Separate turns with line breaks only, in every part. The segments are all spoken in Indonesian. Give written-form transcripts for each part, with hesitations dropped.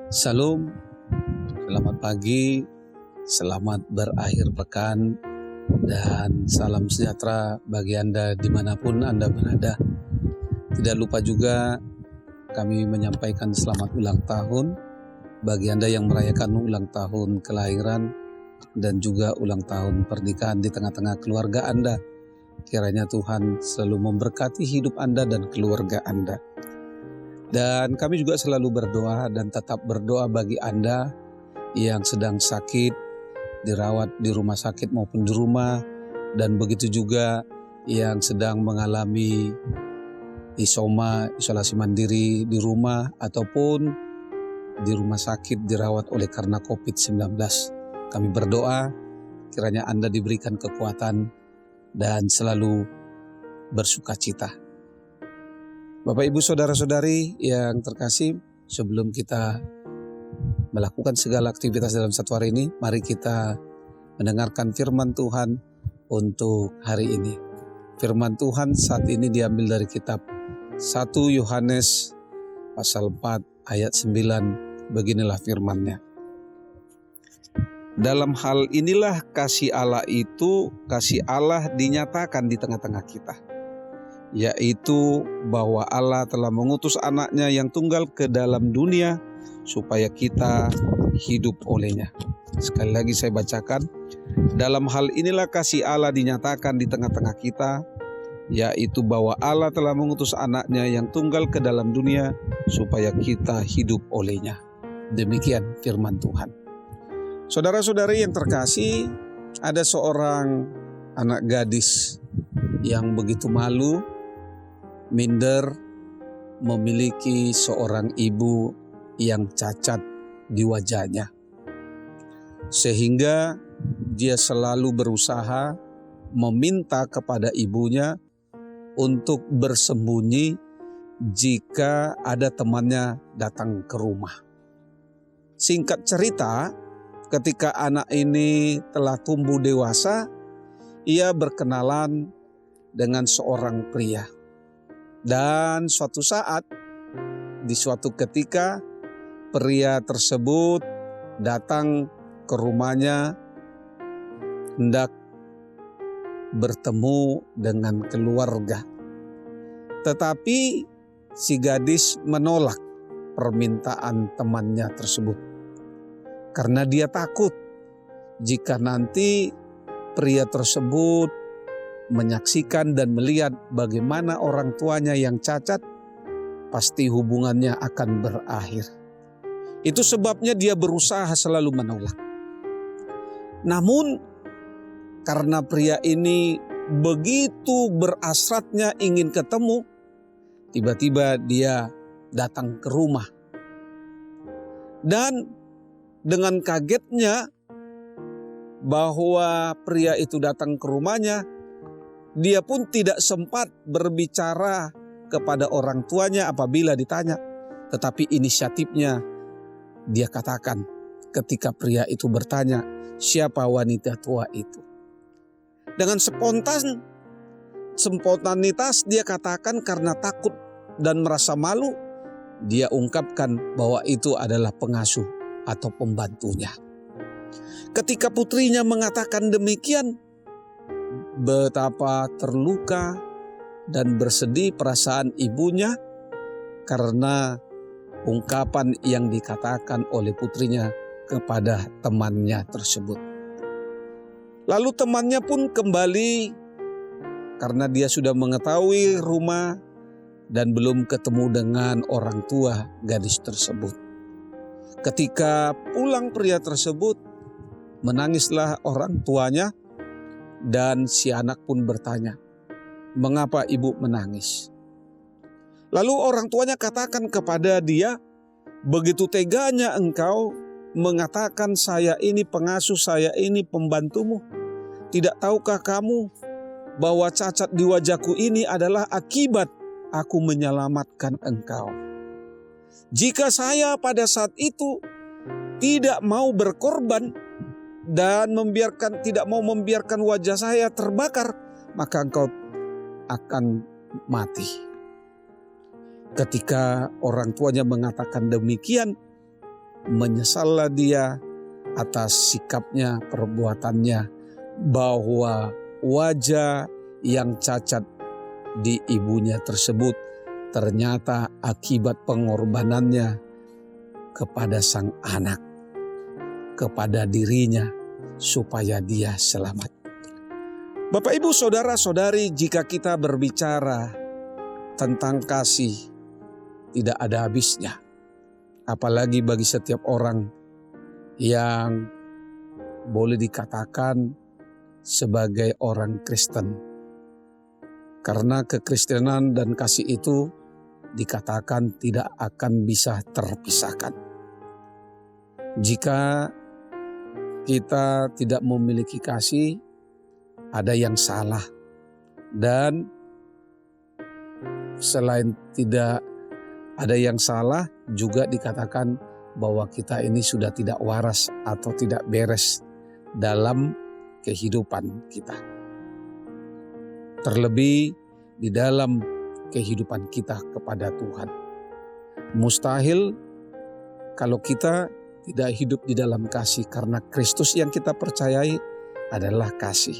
Salam, selamat pagi, selamat berakhir pekan, dan salam sejahtera bagi Anda dimanapun Anda berada. Tidak lupa juga kami menyampaikan selamat ulang tahun bagi Anda yang merayakan ulang tahun kelahiran dan juga ulang tahun pernikahan di tengah-tengah keluarga Anda. Kiranya Tuhan selalu memberkati hidup Anda dan keluarga Anda. Dan kami juga selalu berdoa dan tetap berdoa bagi Anda yang sedang sakit, dirawat di rumah sakit maupun di rumah, dan begitu juga yang sedang mengalami isolasi mandiri di rumah ataupun di rumah sakit dirawat oleh karena COVID-19. Kami berdoa kiranya Anda diberikan kekuatan dan selalu bersukacita. Bapak, Ibu, Saudara-saudari yang terkasih, sebelum kita melakukan segala aktivitas dalam satu hari ini, mari kita mendengarkan firman Tuhan untuk hari ini. Firman Tuhan saat ini diambil dari kitab 1 Yohanes pasal 4 ayat 9, beginilah firman-Nya. Dalam hal inilah kasih Allah dinyatakan di tengah-tengah kita, yaitu bahwa Allah telah mengutus anaknya yang tunggal ke dalam dunia supaya kita hidup olehnya. Sekali lagi saya bacakan, dalam hal inilah kasih Allah dinyatakan di tengah-tengah kita, yaitu bahwa Allah telah mengutus anaknya yang tunggal ke dalam dunia supaya kita hidup olehnya. Demikian firman Tuhan. Saudara-saudari yang terkasih, ada seorang anak gadis yang begitu malu, minder, memiliki seorang ibu yang cacat di wajahnya. Sehingga dia selalu berusaha meminta kepada ibunya untuk bersembunyi jika ada temannya datang ke rumah. Singkat cerita, ketika anak ini telah tumbuh dewasa, ia berkenalan dengan seorang pria. Dan suatu saat, di suatu ketika, pria tersebut datang ke rumahnya hendak bertemu dengan keluarga. Tetapi si gadis menolak permintaan temannya tersebut, karena dia takut jika nanti pria tersebut menyaksikan dan melihat bagaimana orang tuanya yang cacat, pasti hubungannya akan berakhir. Itu sebabnya dia berusaha selalu menolak. Namun karena pria ini begitu berasratnya ingin ketemu, tiba-tiba dia datang ke rumah. Dan dengan kagetnya bahwa pria itu datang ke rumahnya, dia pun tidak sempat berbicara kepada orang tuanya apabila ditanya. Tetapi inisiatifnya dia katakan ketika pria itu bertanya, siapa wanita tua itu? Dengan spontanitas dia katakan karena takut dan merasa malu, dia ungkapkan bahwa itu adalah pengasuh atau pembantunya. Ketika putrinya mengatakan demikian, betapa terluka dan bersedih perasaan ibunya karena ungkapan yang dikatakan oleh putrinya kepada temannya tersebut. Lalu temannya pun kembali karena dia sudah mengetahui rumah dan belum ketemu dengan orang tua gadis tersebut. Ketika pulang pria tersebut, menangislah orang tuanya. Dan si anak pun bertanya, mengapa ibu menangis? Lalu orang tuanya katakan kepada dia, begitu teganya engkau mengatakan saya ini pengasuh, saya ini pembantumu. Tidak tahukah kamu bahwa cacat di wajahku ini adalah akibat aku menyelamatkan engkau? Jika saya pada saat itu tidak mau berkorban dan tidak mau membiarkan wajah saya terbakar, maka engkau akan mati. Ketika orang tuanya mengatakan demikian, menyesallah dia atas sikapnya, perbuatannya, bahwa wajah yang cacat di ibunya tersebut ternyata akibat pengorbanannya kepada sang anak, kepada dirinya, supaya dia selamat. Bapak, Ibu, saudara-saudari, jika kita berbicara tentang kasih, tidak ada habisnya. Apalagi bagi setiap orang yang boleh dikatakan sebagai orang Kristen. Karena kekristenan dan kasih itu dikatakan tidak akan bisa terpisahkan. Jika kita tidak memiliki kasih, ada yang salah. Dan selain tidak ada yang salah, juga dikatakan bahwa kita ini sudah tidak waras atau tidak beres dalam kehidupan kita. Terlebih di dalam kehidupan kita kepada Tuhan. Mustahil kalau kita tidak hidup di dalam kasih, karena Kristus yang kita percayai adalah kasih.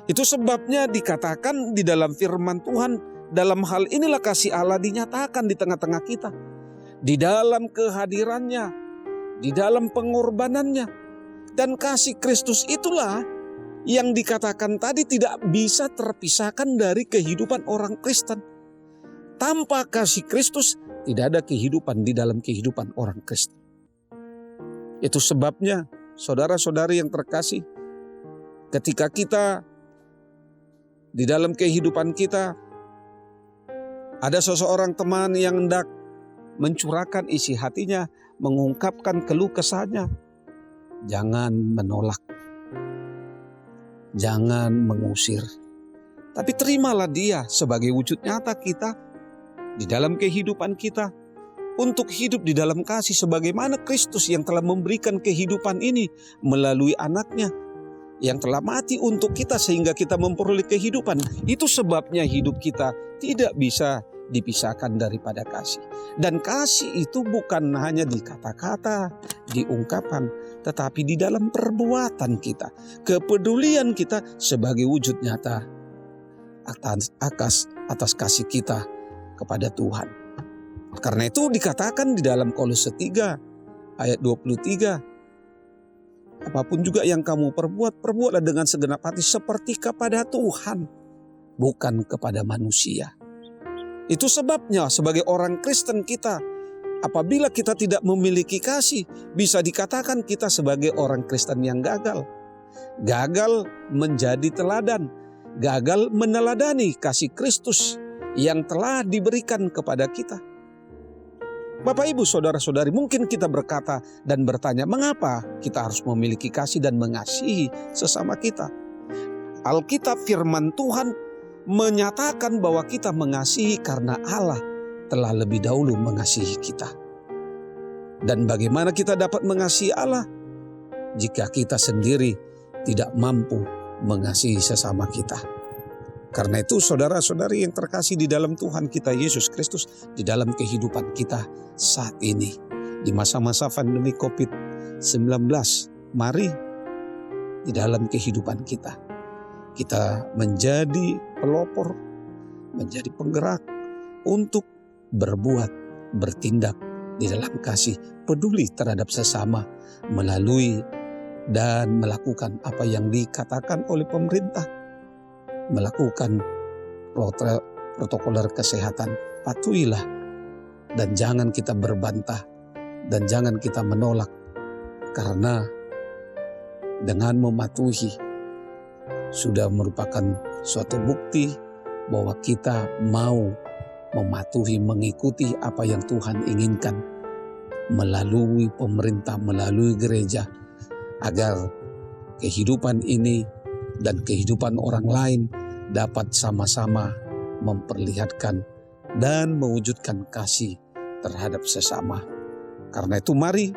Itu sebabnya dikatakan di dalam firman Tuhan, dalam hal inilah kasih Allah dinyatakan di tengah-tengah kita. Di dalam kehadirannya, di dalam pengorbanannya. Dan kasih Kristus itulah yang dikatakan tadi tidak bisa terpisahkan dari kehidupan orang Kristen. Tanpa kasih Kristus tidak ada kehidupan di dalam kehidupan orang Kristen. Itu sebabnya saudara-saudari yang terkasih, ketika kita di dalam kehidupan kita ada seseorang teman yang hendak mencurahkan isi hatinya, mengungkapkan keluh kesahnya, jangan menolak, jangan mengusir. Tapi terimalah dia sebagai wujud nyata kita di dalam kehidupan kita untuk hidup di dalam kasih sebagaimana Kristus yang telah memberikan kehidupan ini melalui anaknya yang telah mati untuk kita sehingga kita memperoleh kehidupan. Itu sebabnya hidup kita tidak bisa dipisahkan daripada kasih. Dan kasih itu bukan hanya di kata-kata, di ungkapan, tetapi di dalam perbuatan kita. Kepedulian kita sebagai wujud nyata atas kasih kita kepada Tuhan. Karena itu dikatakan di dalam Kolose 3 ayat 23, apapun juga yang kamu perbuat, perbuatlah dengan segenap hati seperti kepada Tuhan, bukan kepada manusia. Itu sebabnya sebagai orang Kristen kita, apabila kita tidak memiliki kasih, bisa dikatakan kita sebagai orang Kristen yang gagal. Gagal menjadi teladan, gagal meneladani kasih Kristus yang telah diberikan kepada kita. Bapak, Ibu, saudara-saudari, mungkin kita berkata dan bertanya, mengapa kita harus memiliki kasih dan mengasihi sesama kita? Alkitab firman Tuhan menyatakan bahwa kita mengasihi karena Allah telah lebih dahulu mengasihi kita. Dan bagaimana kita dapat mengasihi Allah jika kita sendiri tidak mampu mengasihi sesama kita? Karena itu saudara-saudari yang terkasih di dalam Tuhan kita Yesus Kristus, di dalam kehidupan kita saat ini, di masa-masa pandemi COVID-19, mari di dalam kehidupan kita menjadi pelopor, menjadi penggerak untuk berbuat, bertindak di dalam kasih, peduli terhadap sesama, melalui dan melakukan apa yang dikatakan oleh pemerintah, melakukan protokoler kesehatan. Patuhilah dan jangan kita berbantah dan jangan kita menolak, karena dengan mematuhi sudah merupakan suatu bukti bahwa kita mau mematuhi, mengikuti apa yang Tuhan inginkan melalui pemerintah, melalui gereja, agar kehidupan ini dan kehidupan orang lain dapat sama-sama memperlihatkan dan mewujudkan kasih terhadap sesama. Karena itu mari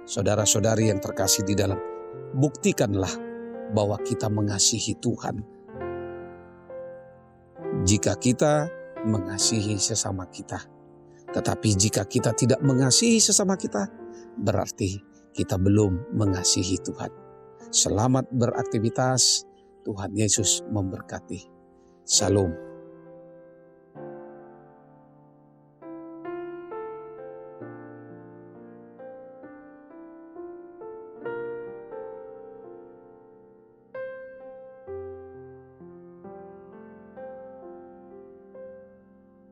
saudara-saudari yang terkasih di dalam, buktikanlah bahwa kita mengasihi Tuhan. Jika kita mengasihi sesama kita. Tetapi jika kita tidak mengasihi sesama kita, berarti kita belum mengasihi Tuhan. Selamat beraktivitas, Tuhan Yesus memberkati. Shalom.